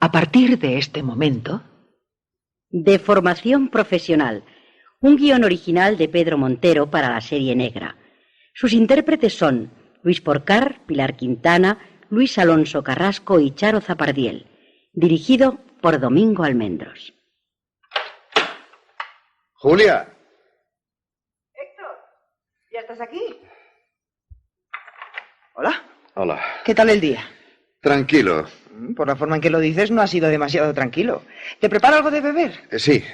A partir de este momento... De formación profesional. Un guión original de Pedro Montero para la serie negra. Sus intérpretes son Luis Porcar, Pilar Quintana, Luis Alonso Carrasco y Charo Zapardiel. Dirigido por Domingo Almendros. ¡Julia! Héctor, ¿ya estás aquí? Hola. Hola. ¿Qué tal el día? Tranquilo. Por la forma en que lo dices, no ha sido demasiado tranquilo. ¿Te preparo algo de beber? Sí.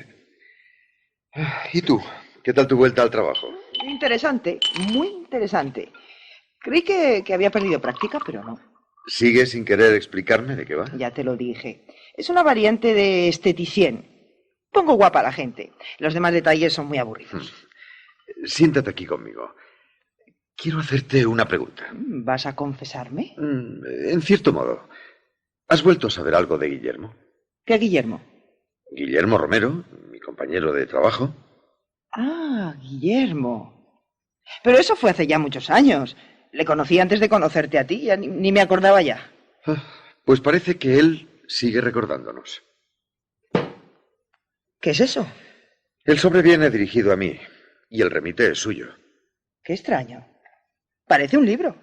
¿Y tú? ¿Qué tal tu vuelta al trabajo? Interesante, muy interesante. Creí que había perdido práctica, pero no. ¿Sigues sin querer explicarme de qué va? Ya te lo dije. Es una variante de esteticien. Pongo guapa a la gente. Los demás detalles son muy aburridos. Siéntate aquí conmigo. Quiero hacerte una pregunta. ¿Vas a confesarme? En cierto modo. ¿Has vuelto a saber algo de Guillermo? ¿Qué Guillermo? Guillermo Romero, mi compañero de trabajo. Ah, Guillermo. Pero eso fue hace ya muchos años. Le conocí antes de conocerte a ti, ya ni me acordaba ya. Pues parece que él sigue recordándonos. ¿Qué es eso? El sobre viene dirigido a mí y el remite es suyo. Qué extraño. Parece un libro.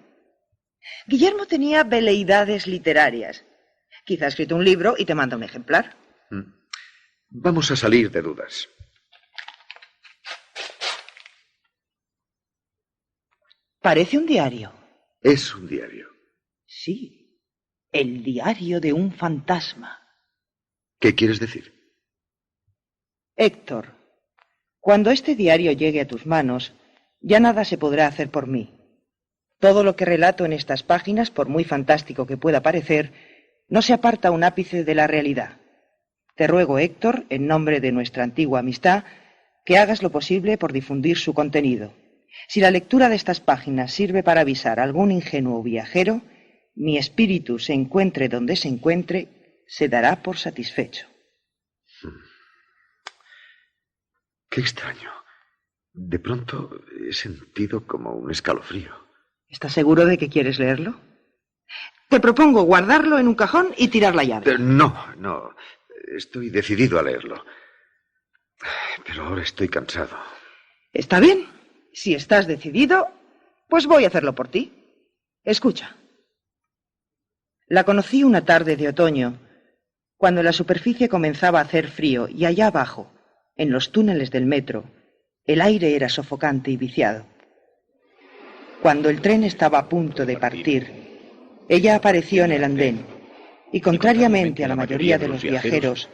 Guillermo tenía veleidades literarias. Quizá ha escrito un libro y te manda un ejemplar. Vamos a salir de dudas. Parece un diario. Es un diario. Sí, el diario de un fantasma. ¿Qué quieres decir? Héctor, cuando este diario llegue a tus manos, ya nada se podrá hacer por mí. Todo lo que relato en estas páginas, por muy fantástico que pueda parecer, no se aparta un ápice de la realidad. Te ruego, Héctor, en nombre de nuestra antigua amistad, que hagas lo posible por difundir su contenido. Si la lectura de estas páginas sirve para avisar a algún ingenuo viajero, mi espíritu se encuentre donde se encuentre, se dará por satisfecho. Qué extraño. De pronto he sentido como un escalofrío. ¿Estás seguro de que quieres leerlo? Te propongo guardarlo en un cajón y tirar la llave. No. Estoy decidido a leerlo. Pero ahora estoy cansado. Está bien. Si estás decidido, pues voy a hacerlo por ti. Escucha. La conocí una tarde de otoño, cuando la superficie comenzaba a hacer frío y allá abajo, en los túneles del metro, el aire era sofocante y viciado. Cuando el tren estaba a punto de partir, ella apareció en el andén y, contrariamente a la mayoría de los viajeros,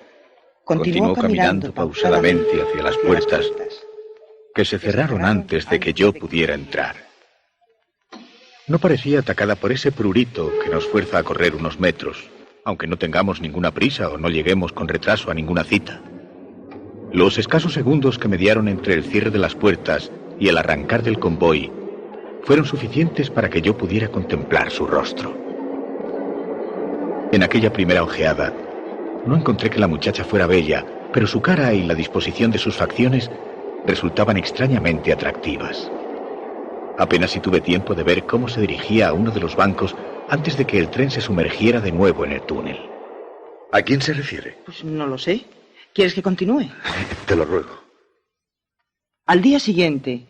continuó caminando pausadamente hacia las puertas que se cerraron antes de que yo pudiera entrar. No parecía atacada por ese prurito que nos fuerza a correr unos metros, aunque no tengamos ninguna prisa o no lleguemos con retraso a ninguna cita. Los escasos segundos que mediaron entre el cierre de las puertas y el arrancar del convoy fueron suficientes para que yo pudiera contemplar su rostro. En aquella primera ojeada, no encontré que la muchacha fuera bella, pero su cara y la disposición de sus facciones resultaban extrañamente atractivas. Apenas si tuve tiempo de ver cómo se dirigía a uno de los bancos antes de que el tren se sumergiera de nuevo en el túnel. ¿A quién se refiere? Pues no lo sé. ¿Quieres que continúe? Te lo ruego. Al día siguiente,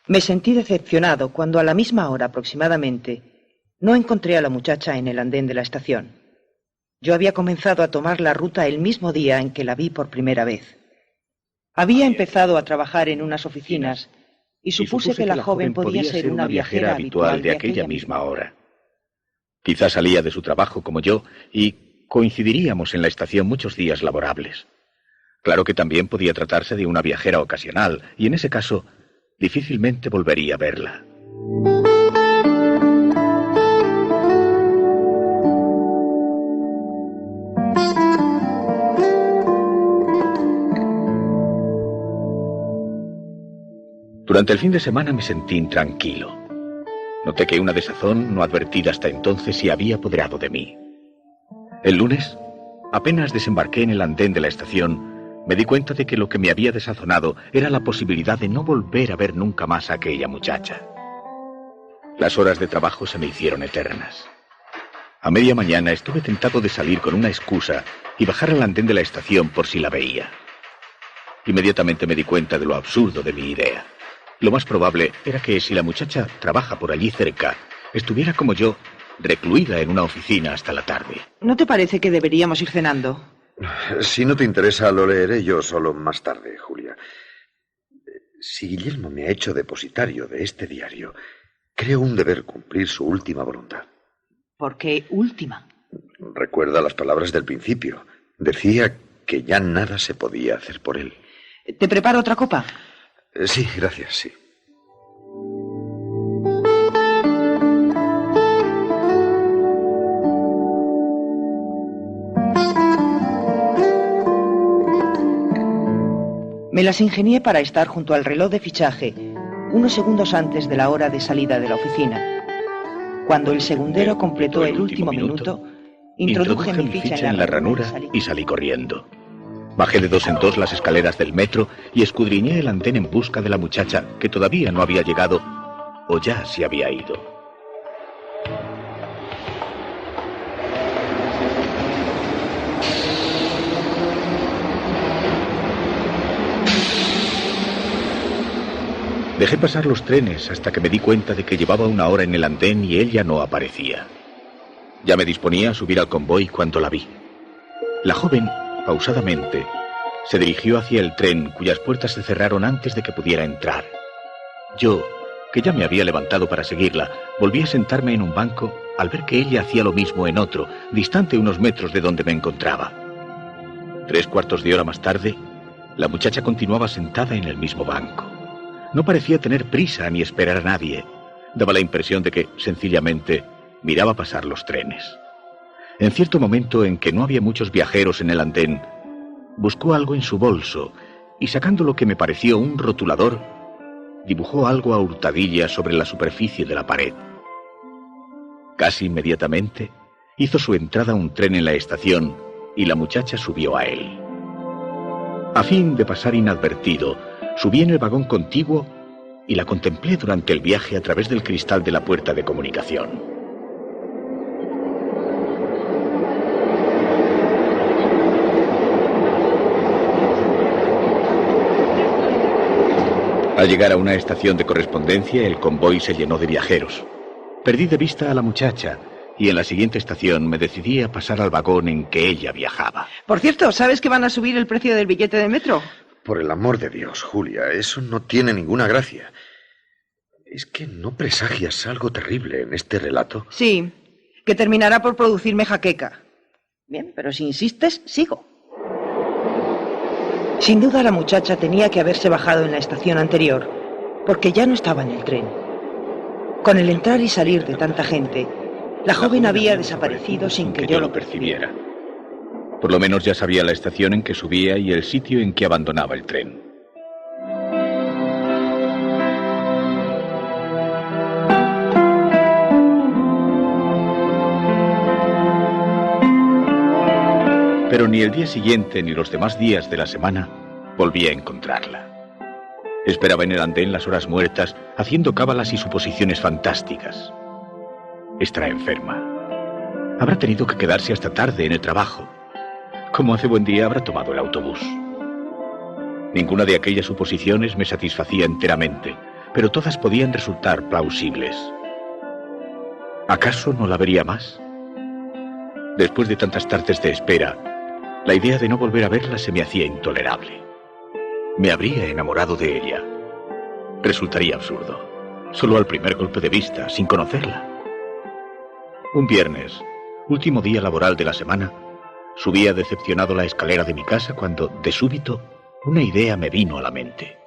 me sentí decepcionado cuando a la misma hora aproximadamente no encontré a la muchacha en el andén de la estación. Yo había comenzado a tomar la ruta el mismo día en que la vi por primera vez. Había empezado a trabajar en unas oficinas y supuse que la joven podía ser una viajera habitual de aquella misma hora. Quizá salía de su trabajo como yo y coincidiríamos en la estación muchos días laborables. Claro que también podía tratarse de una viajera ocasional y en ese caso difícilmente volvería a verla. Durante el fin de semana me sentí intranquilo. Noté que una desazón no advertida hasta entonces se había apoderado de mí. El lunes, apenas desembarqué en el andén de la estación, me di cuenta de que lo que me había desazonado era la posibilidad de no volver a ver nunca más a aquella muchacha. Las horas de trabajo se me hicieron eternas. A media mañana estuve tentado de salir con una excusa y bajar al andén de la estación por si la veía. Inmediatamente me di cuenta de lo absurdo de mi idea. Lo más probable era que si la muchacha trabaja por allí cerca, estuviera como yo, recluida en una oficina hasta la tarde. ¿No te parece que deberíamos ir cenando? Si no te interesa, lo leeré yo solo más tarde, Julia. Si Guillermo me ha hecho depositario de este diario, creo un deber cumplir su última voluntad. ¿Por qué última? Recuerda las palabras del principio. Decía que ya nada se podía hacer por él. ¿Te preparo otra copa? Sí, gracias, sí. Me las ingenié para estar junto al reloj de fichaje, unos segundos antes de la hora de salida de la oficina. Cuando el segundero completó el último minuto, introduje mi ficha en la ranura y salí corriendo. Bajé de 2 en 2 las escaleras del metro y escudriñé el andén en busca de la muchacha que todavía no había llegado o ya se había ido. Dejé pasar los trenes hasta que me di cuenta de que llevaba 1 hora en el andén y ella no aparecía. Ya me disponía a subir al convoy cuando la vi. La joven, pausadamente, se dirigió hacia el tren cuyas puertas se cerraron antes de que pudiera entrar. Yo, que ya me había levantado para seguirla, volví a sentarme en un banco al ver que ella hacía lo mismo en otro, distante unos metros de donde me encontraba. 3/4 de hora más tarde, la muchacha continuaba sentada en el mismo banco. No parecía tener prisa ni esperar a nadie. Daba la impresión de que, sencillamente, miraba pasar los trenes. En cierto momento en que no había muchos viajeros en el andén, buscó algo en su bolso y, sacando lo que me pareció un rotulador, dibujó algo a hurtadillas sobre la superficie de la pared. Casi inmediatamente hizo su entrada un tren en la estación y la muchacha subió a él. A fin de pasar inadvertido, subí en el vagón contiguo y la contemplé durante el viaje a través del cristal de la puerta de comunicación. Al llegar a una estación de correspondencia, el convoy se llenó de viajeros. Perdí de vista a la muchacha y en la siguiente estación me decidí a pasar al vagón en que ella viajaba. Por cierto, ¿sabes que van a subir el precio del billete de metro? Por el amor de Dios, Julia, eso no tiene ninguna gracia. ¿Es que no presagias algo terrible en este relato? Sí, que terminará por producirme jaqueca. Bien, pero si insistes, sigo. Sin duda la muchacha tenía que haberse bajado en la estación anterior, porque ya no estaba en el tren. Con el entrar y salir de tanta gente, la joven había desaparecido sin que yo lo percibiera. Por lo menos ya sabía la estación en que subía y el sitio en que abandonaba el tren. Pero ni el día siguiente ni los demás días de la semana volví a encontrarla. Esperaba en el andén las horas muertas, haciendo cábalas y suposiciones fantásticas. Estará enferma. Habrá tenido que quedarse hasta tarde en el trabajo. Como hace buen día, habrá tomado el autobús. Ninguna de aquellas suposiciones me satisfacía enteramente, pero todas podían resultar plausibles. ¿Acaso no la vería más? Después de tantas tardes de espera, la idea de no volver a verla se me hacía intolerable. Me habría enamorado de ella. Resultaría absurdo. Solo al primer golpe de vista, sin conocerla. Un viernes, último día laboral de la semana, subía decepcionado la escalera de mi casa cuando, de súbito, una idea me vino a la mente.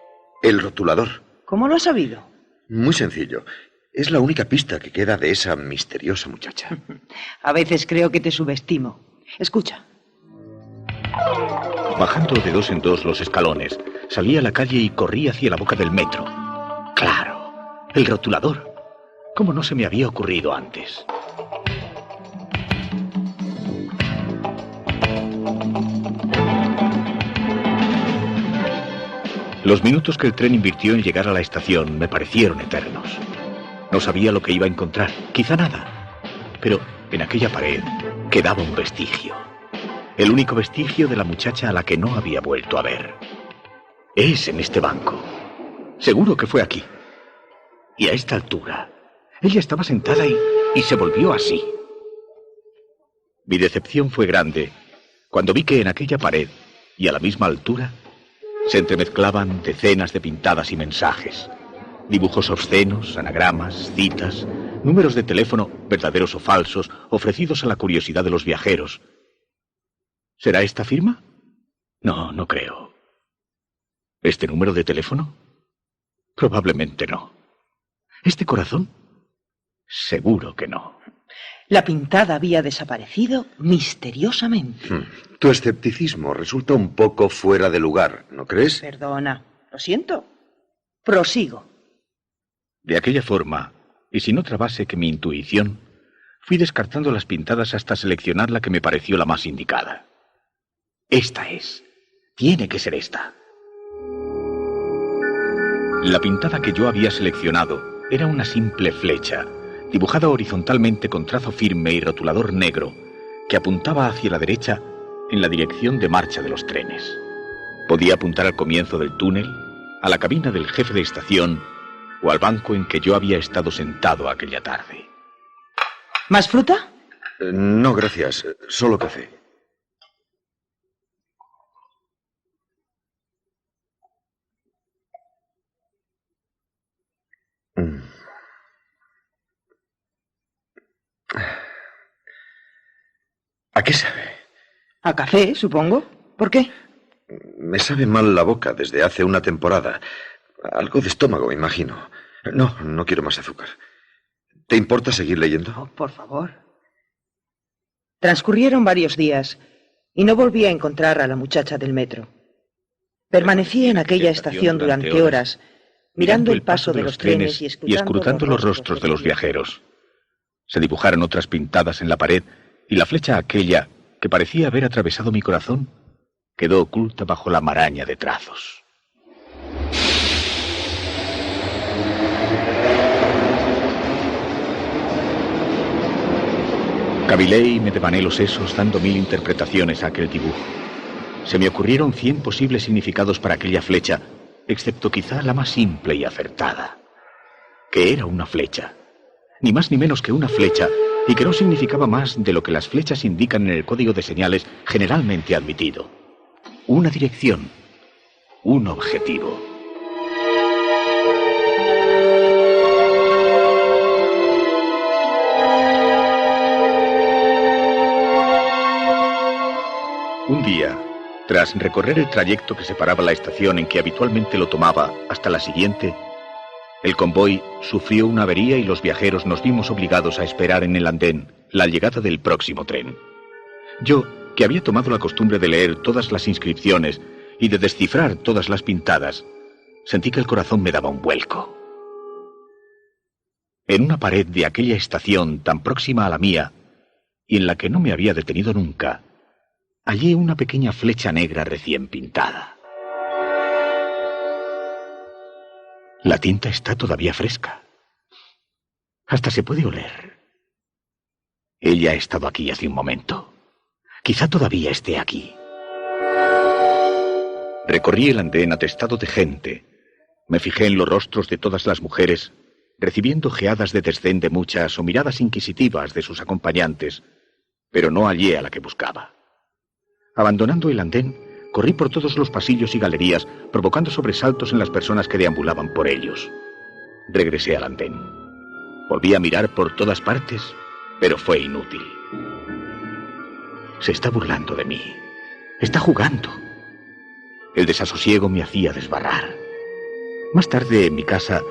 El rotulador. ¿Cómo lo has sabido? Muy sencillo. Es la única pista que queda de esa misteriosa muchacha. A veces creo que te subestimo. Escucha. Bajando de 2 en 2 los escalones, salí a la calle y corrí hacia la boca del metro. ¡Claro! El rotulador. ¿Cómo no se me había ocurrido antes? Los minutos que el tren invirtió en llegar a la estación me parecieron eternos. No sabía lo que iba a encontrar, quizá nada. Pero en aquella pared, quedaba un vestigio. El único vestigio de la muchacha a la que no había vuelto a ver. Es en este banco. Seguro que fue aquí. Y a esta altura, ella estaba sentada y se volvió así. Mi decepción fue grande cuando vi que en aquella pared, y a la misma altura, se entremezclaban decenas de pintadas y mensajes. Dibujos obscenos, anagramas, citas, números de teléfono, verdaderos o falsos, ofrecidos a la curiosidad de los viajeros. ¿Será esta firma? No, no creo. ¿Este número de teléfono? Probablemente no. ¿Este corazón? Seguro que no. La pintada había desaparecido misteriosamente. Tu escepticismo resulta un poco fuera de lugar, ¿no crees? Perdona, lo siento. Prosigo. De aquella forma, y sin otra base que mi intuición, fui descartando las pintadas hasta seleccionar la que me pareció la más indicada. Esta es. Tiene que ser esta. La pintada que yo había seleccionado era una simple flecha, dibujada horizontalmente con trazo firme y rotulador negro, que apuntaba hacia la derecha en la dirección de marcha de los trenes. Podía apuntar al comienzo del túnel, a la cabina del jefe de estación o al banco en que yo había estado sentado aquella tarde. ¿Más fruta? No, gracias. Solo café. ¿A qué sabe? A café, supongo. ¿Por qué? Me sabe mal la boca desde hace una temporada. Algo de estómago, me imagino. No quiero más azúcar. ¿Te importa seguir leyendo? Oh, por favor. Transcurrieron varios días y no volví a encontrar a la muchacha del metro. Permanecí en aquella estación durante horas, mirando el paso de los trenes y escrutando los rostros de los viajeros. Se dibujaron otras pintadas en la pared y la flecha aquella, que parecía haber atravesado mi corazón, quedó oculta bajo la maraña de trazos. Cavilé y me devané los sesos dando 1000 interpretaciones a aquel dibujo. Se me ocurrieron 100 posibles significados para aquella flecha, excepto quizá la más simple y acertada. Que era una flecha. Ni más ni menos que una flecha, y que no significaba más de lo que las flechas indican en el código de señales generalmente admitido. Una dirección. Un objetivo. Un día, tras recorrer el trayecto que separaba la estación en que habitualmente lo tomaba hasta la siguiente, el convoy sufrió una avería y los viajeros nos vimos obligados a esperar en el andén la llegada del próximo tren. Yo, que había tomado la costumbre de leer todas las inscripciones y de descifrar todas las pintadas, sentí que el corazón me daba un vuelco. En una pared de aquella estación tan próxima a la mía, y en la que no me había detenido nunca, hallé una pequeña flecha negra recién pintada. La tinta está todavía fresca. Hasta se puede oler. Ella ha estado aquí hace un momento. Quizá todavía esté aquí. Recorrí el andén atestado de gente. Me fijé en los rostros de todas las mujeres, recibiendo ojeadas de desdén de muchas o miradas inquisitivas de sus acompañantes, pero no hallé a la que buscaba. Abandonando el andén, corrí por todos los pasillos y galerías, provocando sobresaltos en las personas que deambulaban por ellos. Regresé al andén. Volví a mirar por todas partes, pero fue inútil. Se está burlando de mí. Está jugando. El desasosiego me hacía desbarrar. Más tarde, en mi casa,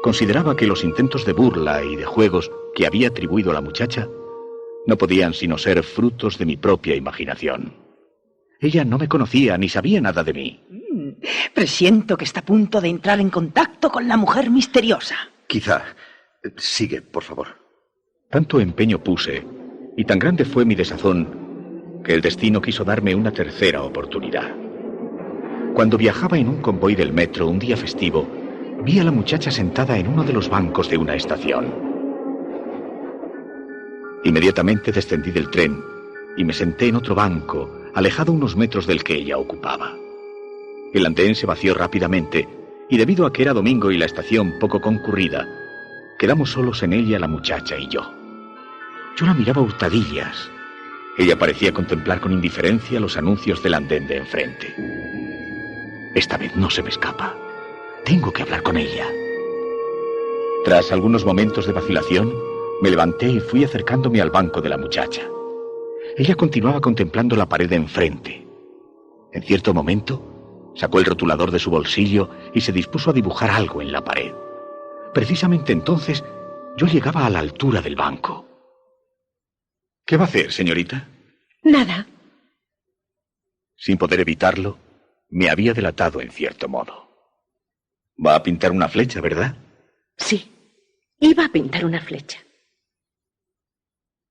consideraba que los intentos de burla y de juegos que había atribuido a la muchacha no podían sino ser frutos de mi propia imaginación. Ella no me conocía ni sabía nada de mí. Presiento que está a punto de entrar en contacto con la mujer misteriosa. Quizá. Sigue, por favor. Tanto empeño puse, y tan grande fue mi desazón, que el destino quiso darme una tercera oportunidad. Cuando viajaba en un convoy del metro un día festivo, vi a la muchacha sentada en uno de los bancos de una estación. Inmediatamente descendí del tren y me senté en otro banco, alejado unos metros del que ella ocupaba. El andén se vació rápidamente y debido a que era domingo y la estación poco concurrida, quedamos solos en ella la muchacha y yo. Yo la miraba a hurtadillas. Ella parecía contemplar con indiferencia los anuncios del andén de enfrente. Esta vez no se me escapa. Tengo que hablar con ella. Tras algunos momentos de vacilación, me levanté y fui acercándome al banco de la muchacha. Ella continuaba contemplando la pared de enfrente. En cierto momento, sacó el rotulador de su bolsillo y se dispuso a dibujar algo en la pared. Precisamente entonces, yo llegaba a la altura del banco. ¿Qué va a hacer, señorita? Nada. Sin poder evitarlo, me había delatado en cierto modo. Va a pintar una flecha, ¿verdad? Sí, iba a pintar una flecha.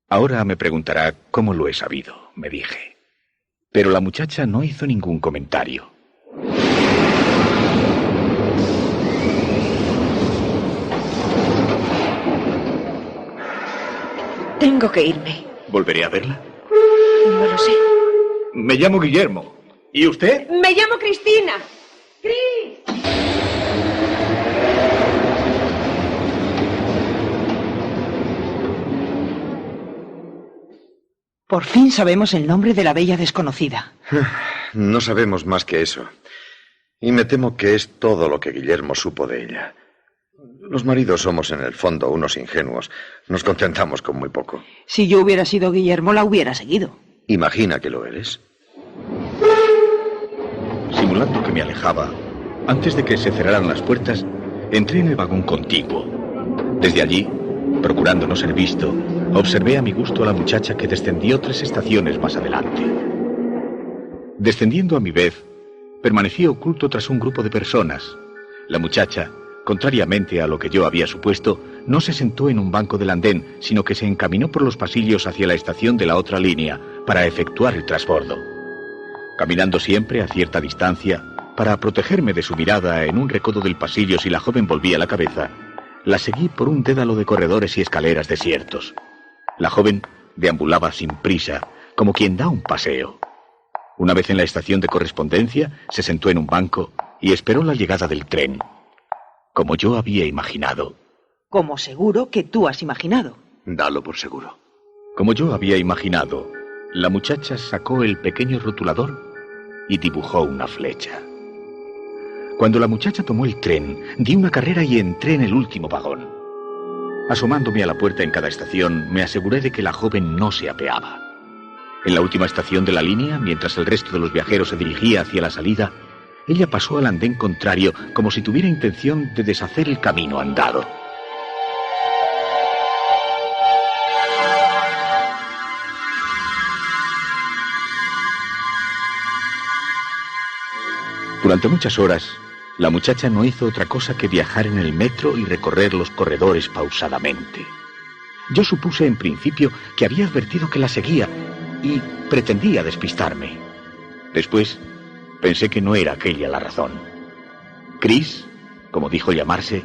Ahora me preguntará cómo lo he sabido, me dije. Pero la muchacha no hizo ningún comentario. Tengo que irme. ¿Volveré a verla? No lo sé. Me llamo Guillermo. ¿Y usted? Me llamo Cristina. ¡Cris! Por fin sabemos el nombre de la bella desconocida. No sabemos más que eso. Y me temo que es todo lo que Guillermo supo de ella. Los maridos somos en el fondo unos ingenuos. Nos contentamos con muy poco. Si yo hubiera sido Guillermo, la hubiera seguido. Imagina que lo eres. Simulando que me alejaba, antes de que se cerraran las puertas, entré en el vagón contiguo. Desde allí, procurando no ser visto, observé a mi gusto a la muchacha que descendió 3 estaciones más adelante. Descendiendo a mi vez, permanecí oculto tras un grupo de personas. La muchacha, contrariamente a lo que yo había supuesto, no se sentó en un banco del andén, sino que se encaminó por los pasillos hacia la estación de la otra línea para efectuar el transbordo. Caminando siempre a cierta distancia, para protegerme de su mirada en un recodo del pasillo si la joven volvía la cabeza, la seguí por un dédalo de corredores y escaleras desiertos. La joven deambulaba sin prisa, como quien da un paseo. Una vez en la estación de correspondencia, se sentó en un banco y esperó la llegada del tren. Como yo había imaginado. Como seguro que tú has imaginado. Dalo por seguro. Como yo había imaginado, la muchacha sacó el pequeño rotulador y dibujó una flecha. Cuando la muchacha tomó el tren, di una carrera y entré en el último vagón. Asomándome a la puerta en cada estación, me aseguré de que la joven no se apeaba. En la última estación de la línea, mientras el resto de los viajeros se dirigía hacia la salida, ella pasó al andén contrario como si tuviera intención de deshacer el camino andado. Durante muchas horas, la muchacha no hizo otra cosa que viajar en el metro y recorrer los corredores pausadamente. Yo supuse en principio que había advertido que la seguía y pretendía despistarme. Después, pensé que no era aquella la razón. Cris, como dijo llamarse,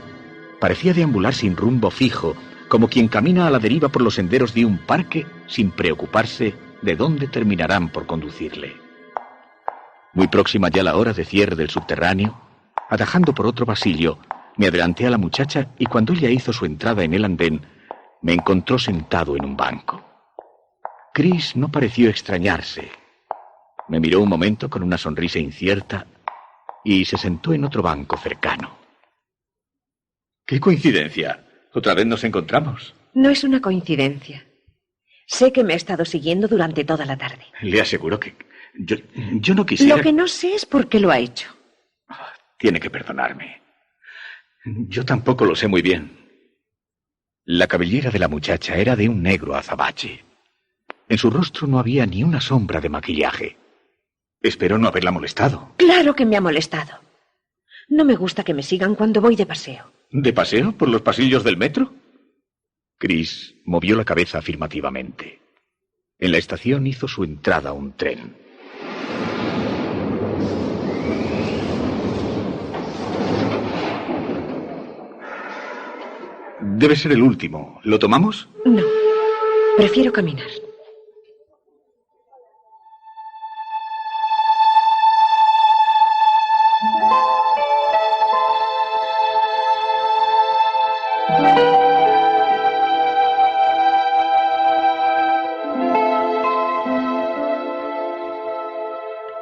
parecía deambular sin rumbo fijo, como quien camina a la deriva por los senderos de un parque sin preocuparse de dónde terminarán por conducirle. Muy próxima ya la hora de cierre del subterráneo, atajando por otro pasillo, me adelanté a la muchacha y cuando ella hizo su entrada en el andén, me encontró sentado en un banco. Cris no pareció extrañarse. Me miró un momento con una sonrisa incierta y se sentó en otro banco cercano. ¡Qué coincidencia! ¿Otra vez nos encontramos? No es una coincidencia. Sé que me ha estado siguiendo durante toda la tarde. Le aseguro que yo no quisiera... Lo que no sé es por qué lo ha hecho. Tiene que perdonarme. Yo tampoco lo sé muy bien. La cabellera de la muchacha era de un negro azabache. En su rostro no había ni una sombra de maquillaje. Espero no haberla molestado. Claro que me ha molestado. No me gusta que me sigan cuando voy de paseo. ¿De paseo por los pasillos del metro? Cris movió la cabeza afirmativamente. En la estación hizo su entrada un tren. Debe ser el último. ¿Lo tomamos? No. Prefiero caminar.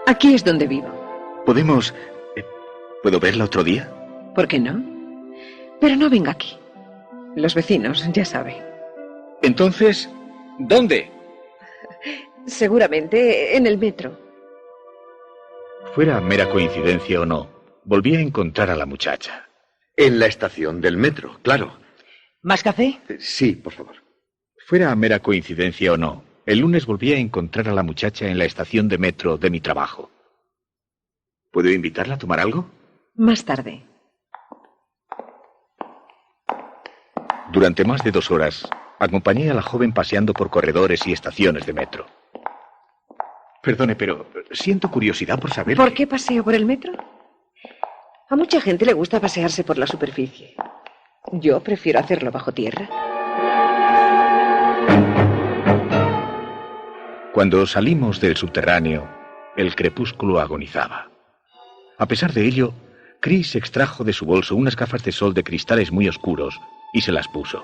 Aquí es donde vivo. ¿Podemos... ¿Puedo verla otro día? ¿Por qué no? Pero no venga aquí. Los vecinos, ya saben. Entonces, ¿dónde? Seguramente en el metro. Fuera mera coincidencia o no, volví a encontrar a la muchacha. En la estación del metro, claro. ¿Más café? Sí, por favor. Fuera mera coincidencia o no, el lunes volví a encontrar a la muchacha en la estación de metro de mi trabajo. ¿Puedo invitarla a tomar algo? Más tarde. Durante más de 2 horas, acompañé a la joven paseando por corredores y estaciones de metro. Perdone, pero siento curiosidad por saber... ¿Por qué paseo por el metro? A mucha gente le gusta pasearse por la superficie. Yo prefiero hacerlo bajo tierra. Cuando salimos del subterráneo, el crepúsculo agonizaba. A pesar de ello, Chris extrajo de su bolso unas gafas de sol de cristales muy oscuros y se las puso.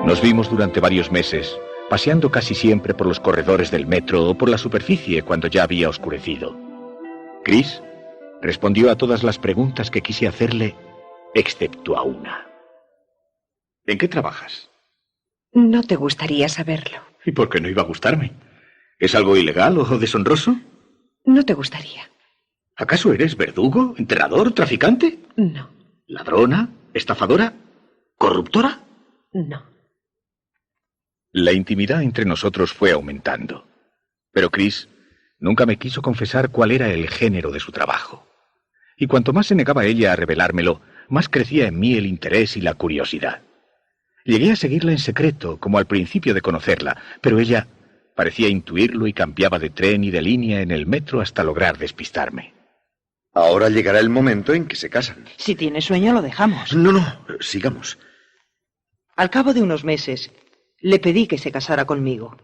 Nos vimos durante varios meses, paseando casi siempre por los corredores del metro o por la superficie cuando ya había oscurecido. Chris respondió a todas las preguntas que quise hacerle, excepto a una. ¿En qué trabajas? No te gustaría saberlo. ¿Y por qué no iba a gustarme? ¿Es algo ilegal o deshonroso? No te gustaría. ¿Acaso eres verdugo, enterrador, traficante? No. ¿Ladrona? ¿Estafadora? ¿Corruptora? No. La intimidad entre nosotros fue aumentando. Pero Chris nunca me quiso confesar cuál era el género de su trabajo. Y cuanto más se negaba ella a revelármelo, más crecía en mí el interés y la curiosidad. Llegué a seguirla en secreto, como al principio de conocerla, pero ella parecía intuirlo y cambiaba de tren y de línea en el metro hasta lograr despistarme. Ahora llegará el momento en que se casan. Si tiene sueño, lo dejamos. No, sigamos. Al cabo de unos meses, le pedí que se casara conmigo.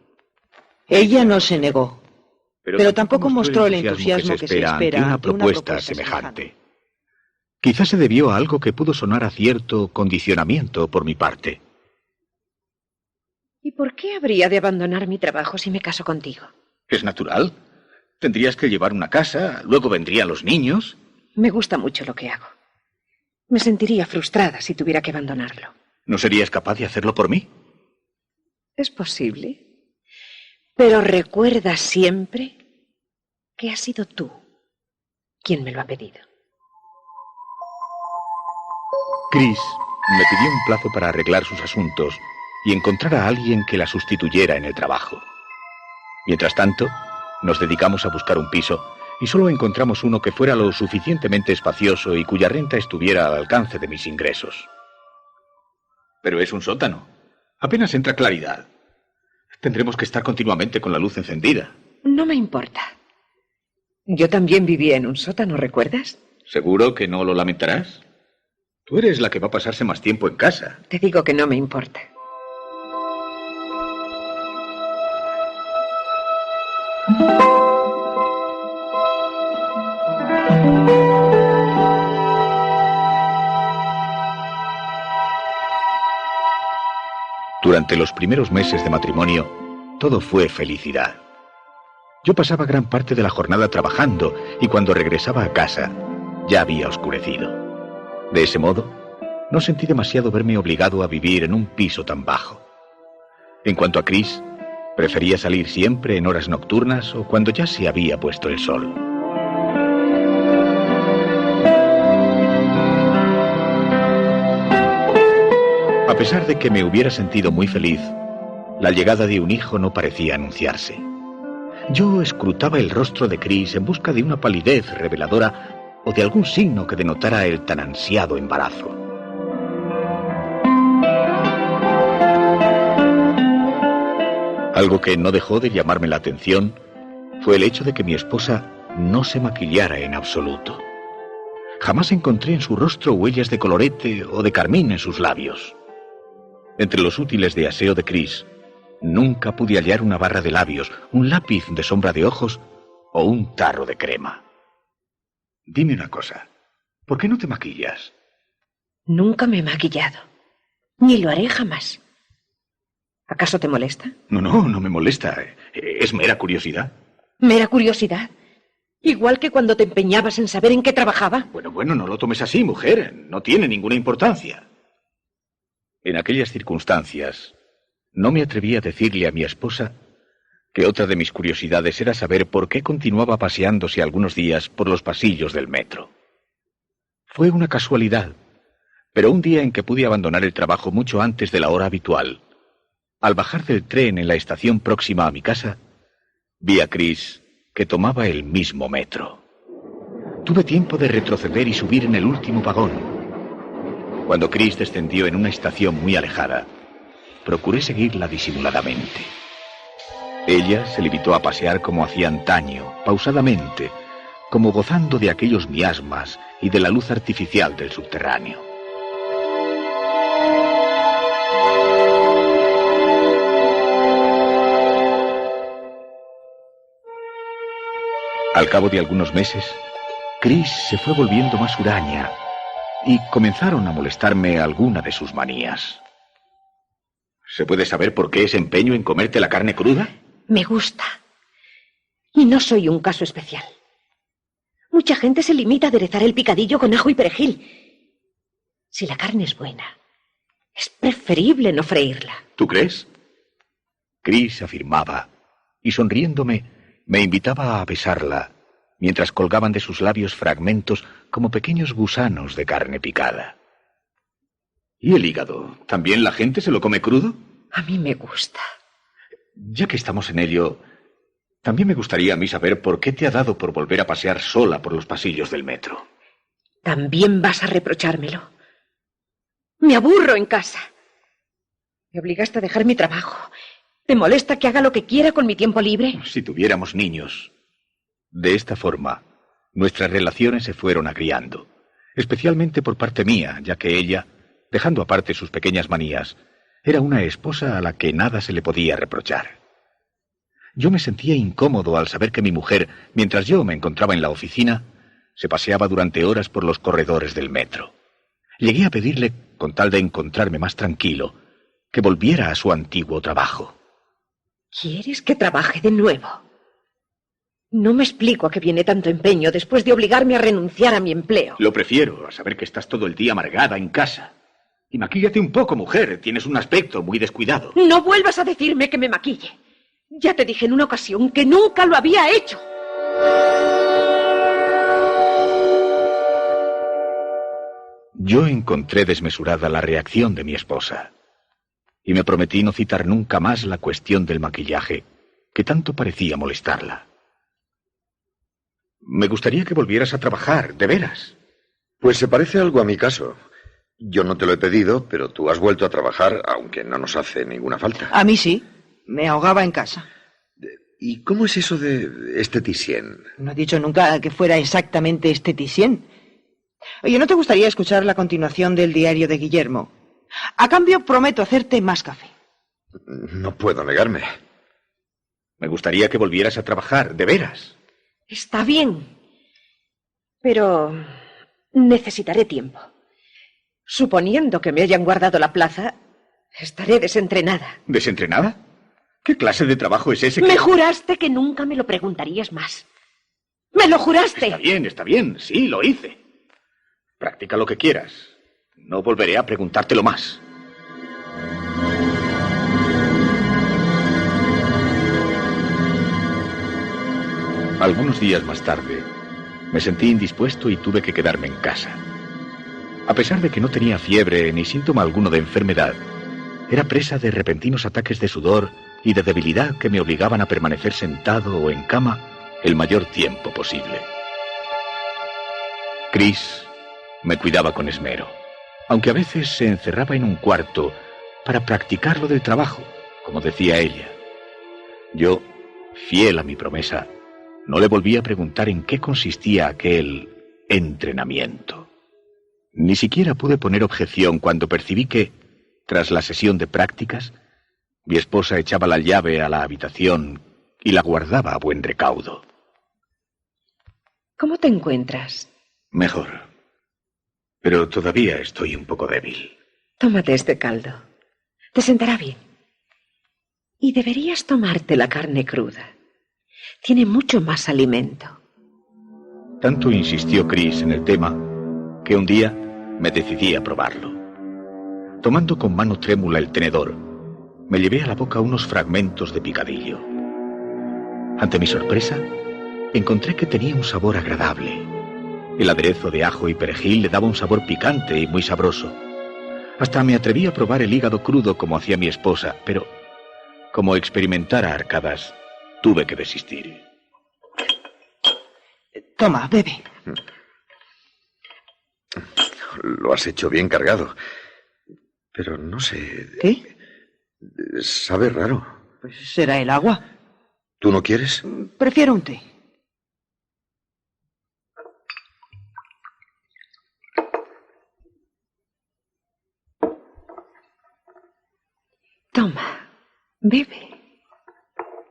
Ella no se negó, pero tampoco mostró el entusiasmo que se espera ante una propuesta semejante. Quizás se debió a algo que pudo sonar a cierto condicionamiento por mi parte. ¿Y por qué habría de abandonar mi trabajo si me caso contigo? Es natural. Tendrías que llevar una casa, luego vendrían los niños. Me gusta mucho lo que hago. Me sentiría frustrada si tuviera que abandonarlo. ¿No serías capaz de hacerlo por mí? Es posible. Pero recuerda siempre que has sido tú quien me lo ha pedido. Chris me pidió un plazo para arreglar sus asuntos y encontrar a alguien que la sustituyera en el trabajo. Mientras tanto, nos dedicamos a buscar un piso y solo encontramos uno que fuera lo suficientemente espacioso y cuya renta estuviera al alcance de mis ingresos. Pero es un sótano. Apenas entra claridad. Tendremos que estar continuamente con la luz encendida. No me importa. Yo también vivía en un sótano, ¿recuerdas? ¿Seguro que no lo lamentarás? Tú eres la que va a pasarse más tiempo en casa. Te digo que no me importa. Durante los primeros meses de matrimonio, todo fue felicidad. Yo pasaba gran parte de la jornada trabajando y cuando regresaba a casa, ya había oscurecido. De ese modo, no sentí demasiado verme obligado a vivir en un piso tan bajo. En cuanto a Chris, prefería salir siempre en horas nocturnas o cuando ya se había puesto el sol. A pesar de que me hubiera sentido muy feliz, la llegada de un hijo no parecía anunciarse. Yo escrutaba el rostro de Chris en busca de una palidez reveladora o de algún signo que denotara el tan ansiado embarazo. Algo que no dejó de llamarme la atención fue el hecho de que mi esposa no se maquillara en absoluto. Jamás encontré en su rostro huellas de colorete o de carmín en sus labios. Entre los útiles de aseo de Chris, nunca pude hallar una barra de labios, un lápiz de sombra de ojos o un tarro de crema. Dime una cosa, ¿por qué no te maquillas? Nunca me he maquillado, ni lo haré jamás. ¿Acaso te molesta? No me molesta. Es mera curiosidad. Mera curiosidad. Igual que cuando te empeñabas en saber en qué trabajaba. Bueno, no lo tomes así, mujer. No tiene ninguna importancia. En aquellas circunstancias, no me atreví a decirle a mi esposa que otra de mis curiosidades era saber por qué continuaba paseándose algunos días por los pasillos del metro. Fue una casualidad, pero un día en que pude abandonar el trabajo mucho antes de la hora habitual, al bajar del tren en la estación próxima a mi casa, vi a Chris que tomaba el mismo metro. Tuve tiempo de retroceder y subir en el último vagón. Cuando Chris descendió en una estación muy alejada, procuré seguirla disimuladamente. Ella se limitó a pasear como hacía antaño, pausadamente, como gozando de aquellos miasmas y de la luz artificial del subterráneo. Al cabo de algunos meses, Chris se fue volviendo más huraña y comenzaron a molestarme alguna de sus manías. ¿Se puede saber por qué ese empeño en comerte la carne cruda? Me gusta. Y no soy un caso especial. Mucha gente se limita a aderezar el picadillo con ajo y perejil. Si la carne es buena, es preferible no freírla. ¿Tú crees? Chris afirmaba, y sonriéndome, me invitaba a besarla, mientras colgaban de sus labios fragmentos como pequeños gusanos de carne picada. ¿Y el hígado? ¿También la gente se lo come crudo? A mí me gusta. Ya que estamos en ello, también me gustaría a mí saber por qué te ha dado por volver a pasear sola por los pasillos del metro. También vas a reprochármelo. Me aburro en casa. Me obligaste a dejar mi trabajo. ¿Te molesta que haga lo que quiera con mi tiempo libre? Si tuviéramos niños. De esta forma, nuestras relaciones se fueron agriando, especialmente por parte mía, ya que ella, dejando aparte sus pequeñas manías, era una esposa a la que nada se le podía reprochar. Yo me sentía incómodo al saber que mi mujer, mientras yo me encontraba en la oficina, se paseaba durante horas por los corredores del metro. Llegué a pedirle, con tal de encontrarme más tranquilo, que volviera a su antiguo trabajo. ¿Quieres que trabaje de nuevo? No me explico a qué viene tanto empeño después de obligarme a renunciar a mi empleo. Lo prefiero, a saber que estás todo el día amargada en casa. Y maquíllate un poco, mujer. Tienes un aspecto muy descuidado. No vuelvas a decirme que me maquille. Ya te dije en una ocasión que nunca lo había hecho. Yo encontré desmesurada la reacción de mi esposa. Y me prometí no citar nunca más la cuestión del maquillaje, que tanto parecía molestarla. Me gustaría que volvieras a trabajar, de veras. Pues se parece algo a mi caso. Yo no te lo he pedido, pero tú has vuelto a trabajar, aunque no nos hace ninguna falta. A mí sí. Me ahogaba en casa. ¿Y cómo es eso de esteticien? No he dicho nunca que fuera exactamente esteticien. Oye, ¿no te gustaría escuchar la continuación del diario de Guillermo? A cambio, prometo hacerte más café. No puedo negarme. Me gustaría que volvieras a trabajar, de veras. Está bien, pero necesitaré tiempo. Suponiendo que me hayan guardado la plaza, estaré desentrenada. ¿Desentrenada? ¿Qué clase de trabajo es ese que... Me juraste que nunca me lo preguntarías más. ¡Me lo juraste! Está bien, sí, lo hice. Practica lo que quieras. No volveré a preguntártelo más. Algunos días más tarde, me sentí indispuesto y tuve que quedarme en casa. A pesar de que no tenía fiebre ni síntoma alguno de enfermedad, era presa de repentinos ataques de sudor y de debilidad que me obligaban a permanecer sentado o en cama el mayor tiempo posible. Chris me cuidaba con esmero, aunque a veces se encerraba en un cuarto para practicar lo del trabajo, como decía ella. Yo, fiel a mi promesa, No le volví a preguntar en qué consistía aquel entrenamiento. Ni siquiera pude poner objeción cuando percibí que, tras la sesión de prácticas, mi esposa echaba la llave a la habitación y la guardaba a buen recaudo. ¿Cómo te encuentras? Mejor. Pero todavía estoy un poco débil. Tómate este caldo. Te sentará bien. Y deberías tomarte la carne cruda. Tiene mucho más alimento. Tanto insistió Chris en el tema que un día me decidí a probarlo. Tomando con mano trémula el tenedor, me llevé a la boca unos fragmentos de picadillo. Ante mi sorpresa, encontré que tenía un sabor agradable. El aderezo de ajo y perejil le daba un sabor picante y muy sabroso. Hasta me atreví a probar el hígado crudo como hacía mi esposa, pero como experimentara arcadas, tuve que desistir. Toma, bebe. Lo has hecho bien cargado. Pero no sé... ¿Qué? Sabe raro. Pues será el agua. ¿Tú no quieres? Prefiero un té. Toma, bebe.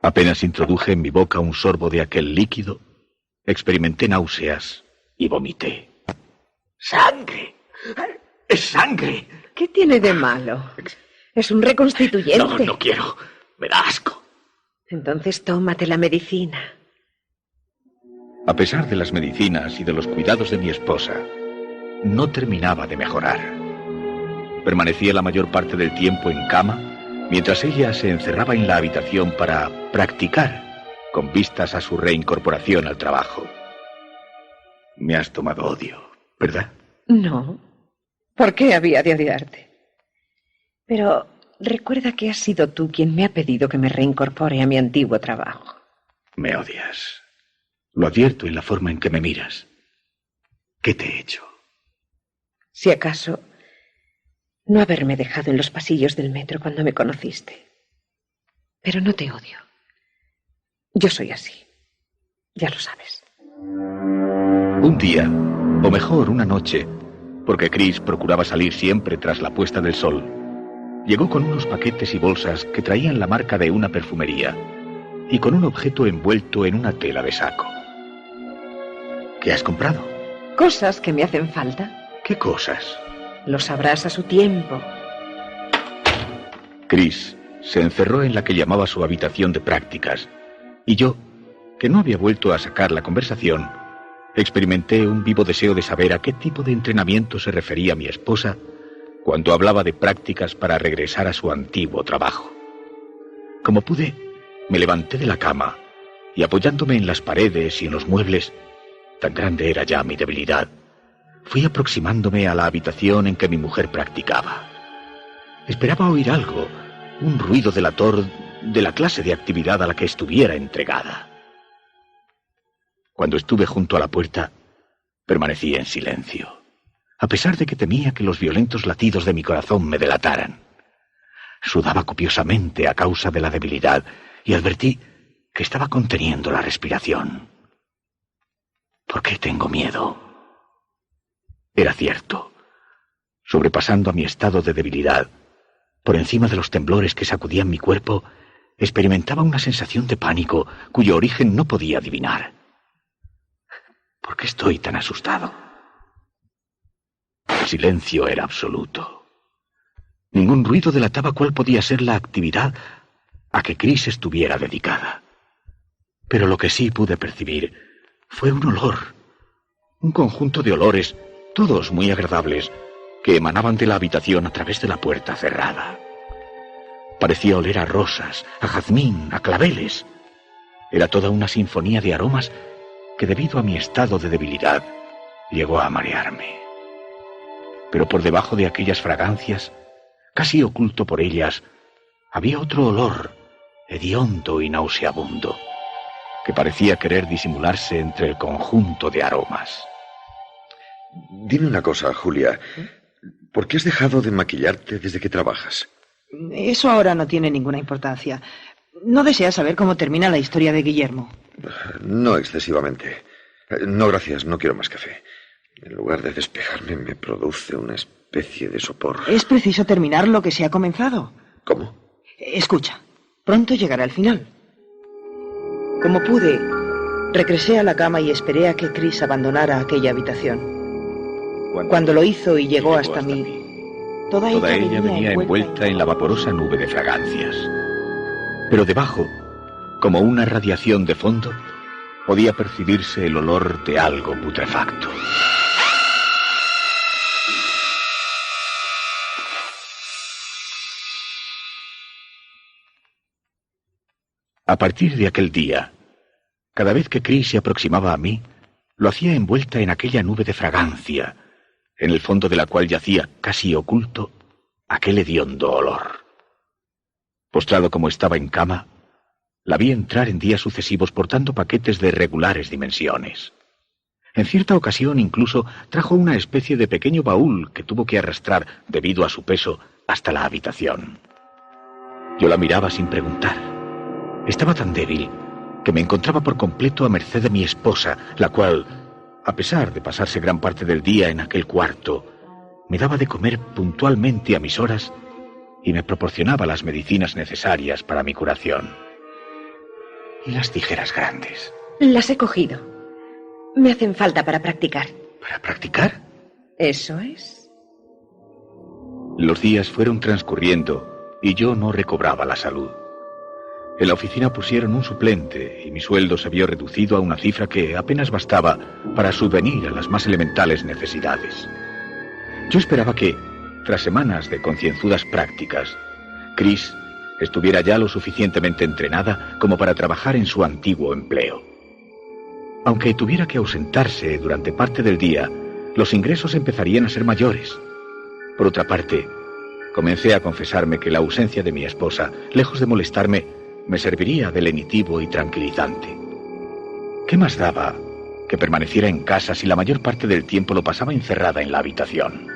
Apenas introduje en mi boca un sorbo de aquel líquido, experimenté náuseas y vomité. ¡Sangre! ¡Es sangre! ¿Qué tiene de malo? Es un reconstituyente. No quiero. Me da asco. Entonces tómate la medicina. A pesar de las medicinas y de los cuidados de mi esposa, no terminaba de mejorar. Permanecía la mayor parte del tiempo en cama, mientras ella se encerraba en la habitación para practicar, con vistas a su reincorporación al trabajo. Me has tomado odio, ¿verdad? No. ¿Por qué había de odiarte? Pero recuerda que has sido tú quien me ha pedido que me reincorpore a mi antiguo trabajo. Me odias. Lo advierto en la forma en que me miras. ¿Qué te he hecho? Si acaso, no haberme dejado en los pasillos del metro cuando me conociste. Pero no te odio. Yo soy así. Ya lo sabes. Un día, o mejor, una noche, porque Chris procuraba salir siempre tras la puesta del sol, llegó con unos paquetes y bolsas que traían la marca de una perfumería y con un objeto envuelto en una tela de saco. ¿Qué has comprado? Cosas que me hacen falta. ¿Qué cosas? Lo sabrás a su tiempo. Chris se encerró en la que llamaba su habitación de prácticas, y yo, que no había vuelto a sacar la conversación, experimenté un vivo deseo de saber a qué tipo de entrenamiento se refería mi esposa cuando hablaba de prácticas para regresar a su antiguo trabajo. Como pude, me levanté de la cama y apoyándome en las paredes y en los muebles, tan grande era ya mi debilidad, fui aproximándome a la habitación en que mi mujer practicaba. Esperaba oír algo, un ruido delator de la clase de actividad a la que estuviera entregada. Cuando estuve junto a la puerta, permanecí en silencio, a pesar de que temía que los violentos latidos de mi corazón me delataran. Sudaba copiosamente a causa de la debilidad y advertí que estaba conteniendo la respiración. ¿Por qué tengo miedo? Era cierto. Sobrepasando a mi estado de debilidad, por encima de los temblores que sacudían mi cuerpo, experimentaba una sensación de pánico cuyo origen no podía adivinar. ¿Por qué estoy tan asustado? El silencio era absoluto. Ningún ruido delataba cuál podía ser la actividad a que Chris estuviera dedicada. Pero lo que sí pude percibir fue un olor, un conjunto de olores, todos muy agradables, que emanaban de la habitación a través de la puerta cerrada. Parecía oler a rosas, a jazmín, a claveles. Era toda una sinfonía de aromas que, debido a mi estado de debilidad, llegó a marearme. Pero por debajo de aquellas fragancias, casi oculto por ellas, había otro olor, hediondo y nauseabundo, que parecía querer disimularse entre el conjunto de aromas. Dime una cosa, Julia. ¿Por qué has dejado de maquillarte desde que trabajas? Eso ahora no tiene ninguna importancia. ¿No deseas saber cómo termina la historia de Guillermo? No excesivamente. No, gracias, no quiero más café. En lugar de despejarme, me produce una especie de sopor. Es preciso terminar lo que se ha comenzado. ¿Cómo? Escucha, pronto llegará el final. Como pude, regresé a la cama y esperé a que Chris abandonara aquella habitación. Cuando lo hizo y llegó hasta mí, toda ella venía envuelta en la vaporosa nube de fragancias. Pero debajo, como una radiación de fondo, podía percibirse el olor de algo putrefacto. A partir de aquel día, cada vez que Chris se aproximaba a mí, lo hacía envuelta en aquella nube de fragancia, en el fondo de la cual yacía, casi oculto, aquel hediondo olor. Postrado como estaba en cama, la vi entrar en días sucesivos portando paquetes de regulares dimensiones. En cierta ocasión incluso trajo una especie de pequeño baúl que tuvo que arrastrar, debido a su peso, hasta la habitación. Yo la miraba sin preguntar. Estaba tan débil que me encontraba por completo a merced de mi esposa, la cual, a pesar de pasarse gran parte del día en aquel cuarto, me daba de comer puntualmente a mis horas y me proporcionaba las medicinas necesarias para mi curación. ¿Y las tijeras grandes? Las he cogido. Me hacen falta para practicar. ¿Para practicar? Eso es. Los días fueron transcurriendo y yo no recobraba la salud. En la oficina pusieron un suplente y mi sueldo se vio reducido a una cifra que apenas bastaba para subvenir a las más elementales necesidades. Yo esperaba que, tras semanas de concienzudas prácticas, Chris estuviera ya lo suficientemente entrenada como para trabajar en su antiguo empleo. Aunque tuviera que ausentarse durante parte del día, los ingresos empezarían a ser mayores. Por otra parte, comencé a confesarme que la ausencia de mi esposa, lejos de molestarme, me serviría de lenitivo y tranquilizante. ¿Qué más daba que permaneciera en casa si la mayor parte del tiempo lo pasaba encerrada en la habitación?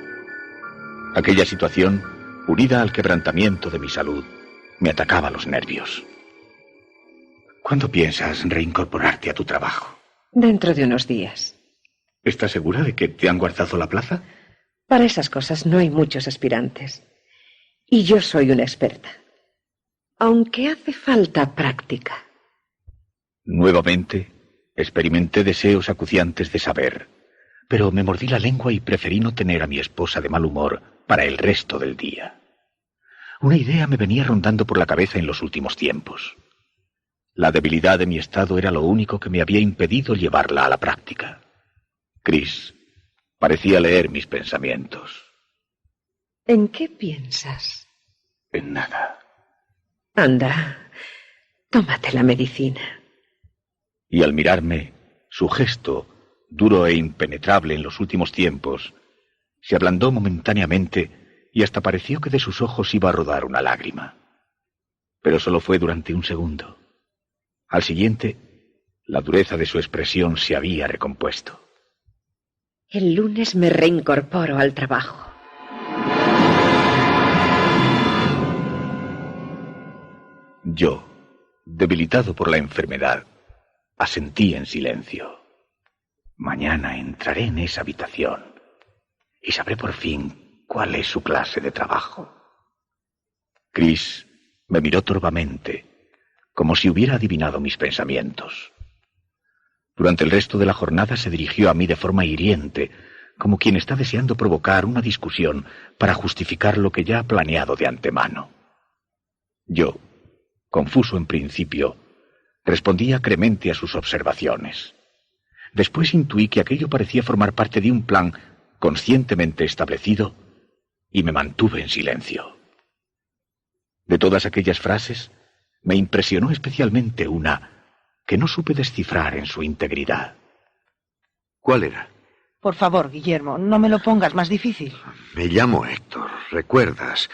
Aquella situación, unida al quebrantamiento de mi salud, me atacaba los nervios. ¿Cuándo piensas reincorporarte a tu trabajo? Dentro de unos días. ¿Estás segura de que te han guardado la plaza? Para esas cosas no hay muchos aspirantes. Y yo soy una experta. Aunque hace falta práctica. Nuevamente, experimenté deseos acuciantes de saber, pero me mordí la lengua y preferí no tener a mi esposa de mal humor para el resto del día. Una idea me venía rondando por la cabeza en los últimos tiempos. La debilidad de mi estado era lo único que me había impedido llevarla a la práctica. Chris parecía leer mis pensamientos. ¿En qué piensas? En nada. Anda, tómate la medicina. Y al mirarme, su gesto, duro e impenetrable en los últimos tiempos, se ablandó momentáneamente y hasta pareció que de sus ojos iba a rodar una lágrima. Pero solo fue durante un segundo. Al siguiente, la dureza de su expresión se había recompuesto. El lunes me reincorporo al trabajo. Yo, debilitado por la enfermedad, asentí en silencio. Mañana entraré en esa habitación y sabré por fin cuál es su clase de trabajo. Chris me miró torvamente, como si hubiera adivinado mis pensamientos. Durante el resto de la jornada se dirigió a mí de forma hiriente, como quien está deseando provocar una discusión para justificar lo que ya ha planeado de antemano. Yo, confuso en principio, respondí acremente a sus observaciones. Después intuí que aquello parecía formar parte de un plan conscientemente establecido y me mantuve en silencio. De todas aquellas frases, me impresionó especialmente una que no supe descifrar en su integridad. ¿Cuál era? Por favor, Guillermo, no me lo pongas más difícil. Me llamo Héctor, ¿recuerdas?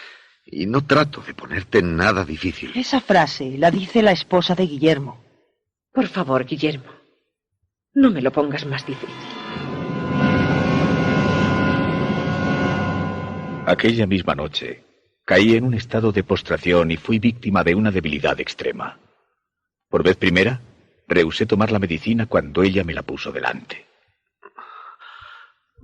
Y no trato de ponerte nada difícil. Esa frase la dice la esposa de Guillermo. Por favor, Guillermo, no me lo pongas más difícil. Aquella misma noche, Caí en un estado de postración y fui víctima de una debilidad extrema. Por vez primera, rehusé tomar la medicina cuando ella me la puso delante.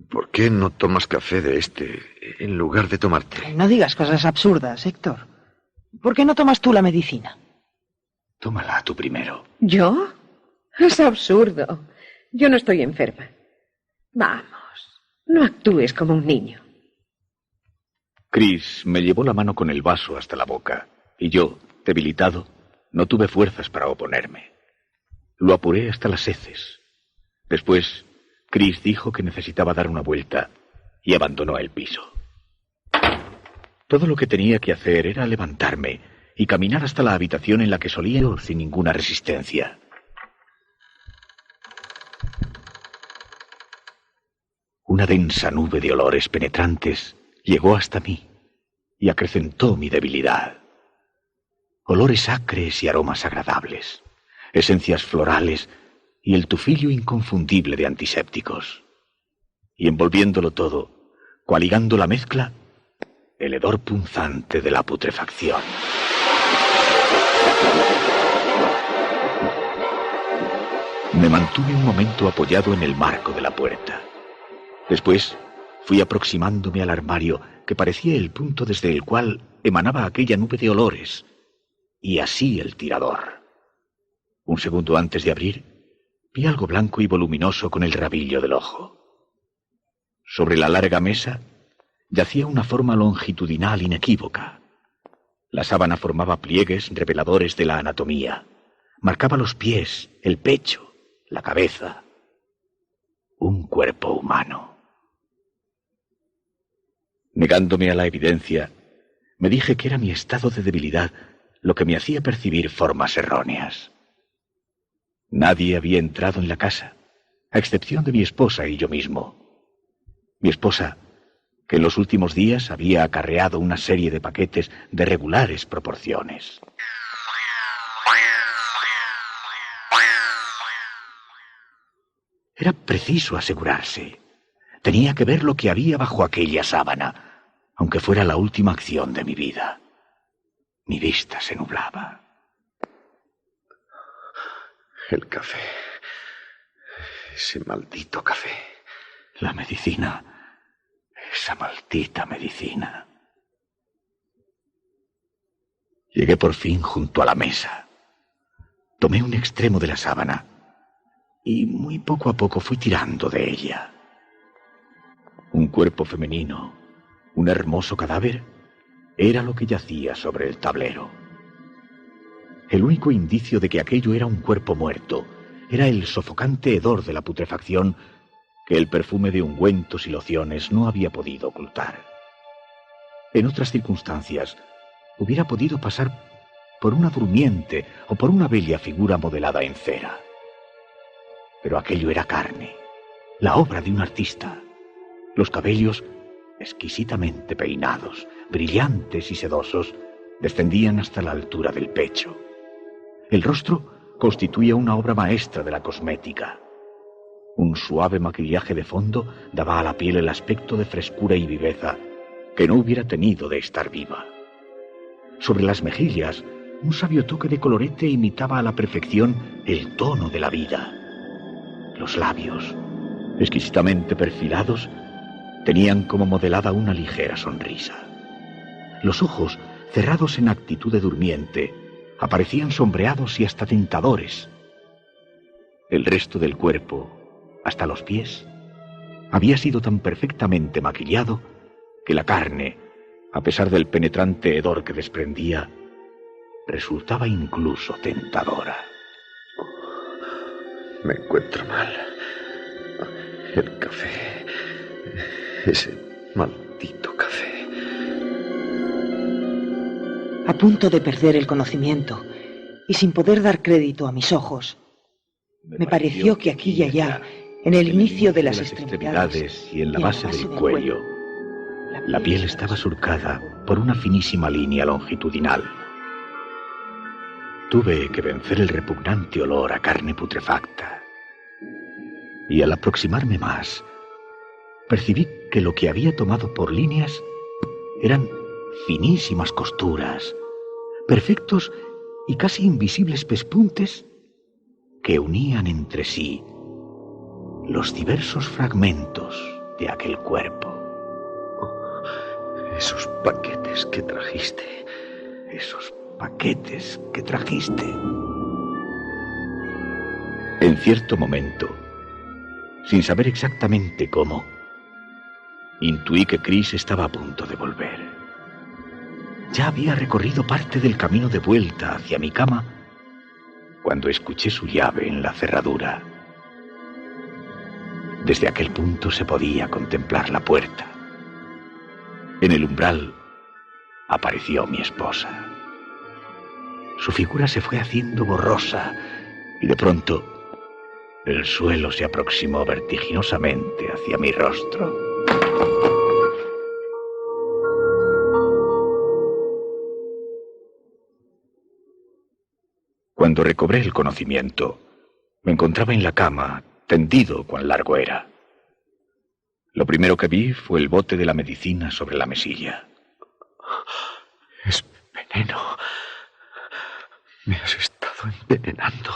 ¿Por qué no tomas café de este en lugar de tomar té? No digas cosas absurdas, Héctor. ¿Por qué no tomas tú la medicina? Tómala tú primero. ¿Yo? Es absurdo. Yo no estoy enferma. Vamos, no actúes como un niño. Chris me llevó la mano con el vaso hasta la boca, y yo, debilitado, no tuve fuerzas para oponerme. Lo apuré hasta las heces. Después, Chris dijo que necesitaba dar una vuelta y abandonó el piso. Todo lo que tenía que hacer era levantarme y caminar hasta la habitación en la que solía ir sin ninguna resistencia. Una densa nube de olores penetrantes llegó hasta mí y acrecentó mi debilidad. Olores acres y aromas agradables, esencias florales y el tufillo inconfundible de antisépticos. Y envolviéndolo todo, coaligando la mezcla, el hedor punzante de la putrefacción. Me mantuve un momento apoyado en el marco de la puerta. Después fui aproximándome al armario que parecía el punto desde el cual emanaba aquella nube de olores, y así el tirador. Un segundo antes de abrir, vi algo blanco y voluminoso con el rabillo del ojo. Sobre la larga mesa yacía una forma longitudinal inequívoca. La sábana formaba pliegues reveladores de la anatomía. Marcaba los pies, el pecho, la cabeza. Un cuerpo humano. Negándome a la evidencia, me dije que era mi estado de debilidad lo que me hacía percibir formas erróneas. Nadie había entrado en la casa, a excepción de mi esposa y yo mismo. Mi esposa, que en los últimos días había acarreado una serie de paquetes de regulares proporciones. Era preciso asegurarse. Tenía que ver lo que había bajo aquella sábana, aunque fuera la última acción de mi vida. Mi vista se nublaba. El café. Ese maldito café. La medicina. Esa maldita medicina. Llegué por fin junto a la mesa. Tomé un extremo de la sábana y muy poco a poco fui tirando de ella. Un cuerpo femenino, un hermoso cadáver, era lo que yacía sobre el tablero. El único indicio de que aquello era un cuerpo muerto era el sofocante hedor de la putrefacción que el perfume de ungüentos y lociones no había podido ocultar. En otras circunstancias, hubiera podido pasar por una durmiente o por una bella figura modelada en cera. Pero aquello era carne, la obra de un artista. Los cabellos, exquisitamente peinados, brillantes y sedosos, descendían hasta la altura del pecho. El rostro constituía una obra maestra de la cosmética. Un suave maquillaje de fondo daba a la piel el aspecto de frescura y viveza que no hubiera tenido de estar viva. Sobre las mejillas, un sabio toque de colorete imitaba a la perfección el tono de la vida. Los labios, exquisitamente perfilados, tenían como modelada una ligera sonrisa. Los ojos, cerrados en actitud de durmiente, aparecían sombreados y hasta tentadores. El resto del cuerpo, hasta los pies, había sido tan perfectamente maquillado que la carne, a pesar del penetrante hedor que desprendía, resultaba incluso tentadora. Me encuentro mal. El café. Ese maldito café. A punto de perder el conocimiento y sin poder dar crédito a mis ojos, me pareció que aquí y allá, en el inicio de las extremidades y en la base del cuello, la piel estaba surcada por una finísima línea longitudinal. Tuve que vencer el repugnante olor a carne putrefacta. Y al aproximarme más, percibí que lo que había tomado por líneas eran finísimas costuras, perfectos y casi invisibles pespuntes que unían entre sí los diversos fragmentos de aquel cuerpo. Esos paquetes que trajiste. Esos paquetes que trajiste. En cierto momento, sin saber exactamente cómo, intuí que Chris estaba a punto de volver. Ya había recorrido parte del camino de vuelta hacia mi cama cuando escuché su llave en la cerradura. Desde aquel punto se podía contemplar la puerta. En el umbral apareció mi esposa. Su figura se fue haciendo borrosa y de pronto el suelo se aproximó vertiginosamente hacia mi rostro. Cuando recobré el conocimiento, me encontraba en la cama, tendido cuán largo era. Lo primero que vi fue el bote de la medicina sobre la mesilla. Es veneno. Me has estado envenenando.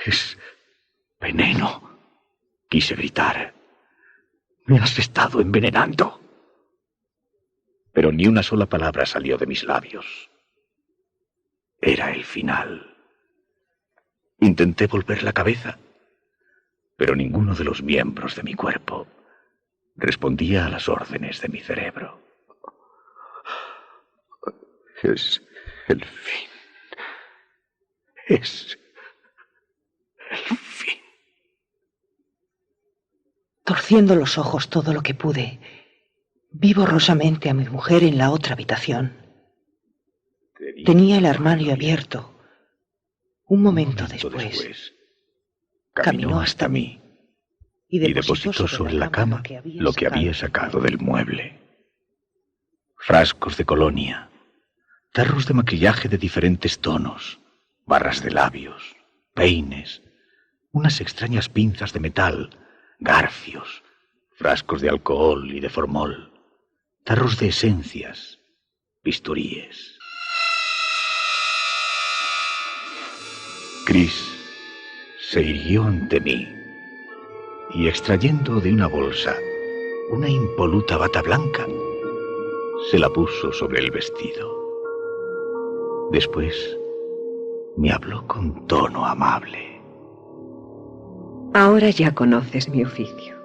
Es veneno. Quise gritar. Me has estado envenenando. Pero ni una sola palabra salió de mis labios. Era el final. Intenté volver la cabeza, pero ninguno de los miembros de mi cuerpo respondía a las órdenes de mi cerebro. Es el fin. Es el fin. Torciendo los ojos todo lo que pude, vi borrosamente a mi mujer en la otra habitación. Tenía el armario abierto. Un momento después, caminó hasta mí y depositó sobre la cama lo que había sacado del mueble. Frascos de colonia, tarros de maquillaje de diferentes tonos, barras de labios, peines, unas extrañas pinzas de metal, garfios, frascos de alcohol y de formol, tarros de esencias, bisturíes. Chris se irguió ante mí y, extrayendo de una bolsa una impoluta bata blanca, se la puso sobre el vestido. Después me habló con tono amable. Ahora ya conoces mi oficio.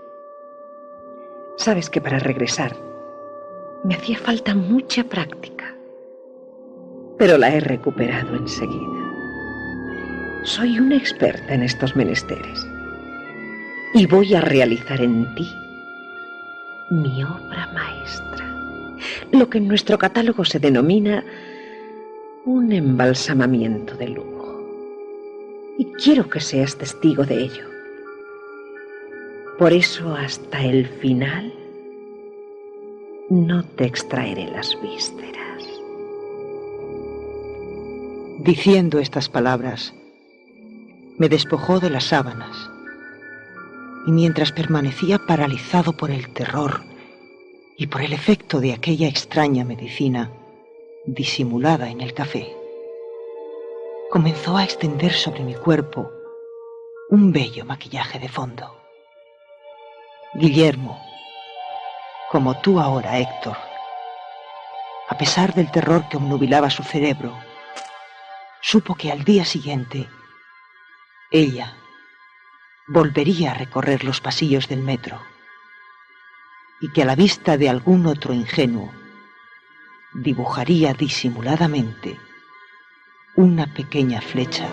Sabes que para regresar me hacía falta mucha práctica, pero la he recuperado enseguida. Soy una experta en estos menesteres y voy a realizar en ti mi obra maestra, lo que en nuestro catálogo se denomina un embalsamamiento de lujo. Y quiero que seas testigo de ello. Por eso, hasta el final, no te extraeré las vísceras. Diciendo estas palabras, me despojó de las sábanas, y mientras permanecía paralizado por el terror y por el efecto de aquella extraña medicina disimulada en el café, comenzó a extender sobre mi cuerpo un bello maquillaje de fondo. Guillermo, como tú ahora, Héctor, a pesar del terror que obnubilaba su cerebro, supo que al día siguiente ella volvería a recorrer los pasillos del metro y que a la vista de algún otro ingenuo dibujaría disimuladamente una pequeña flecha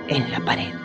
en la pared.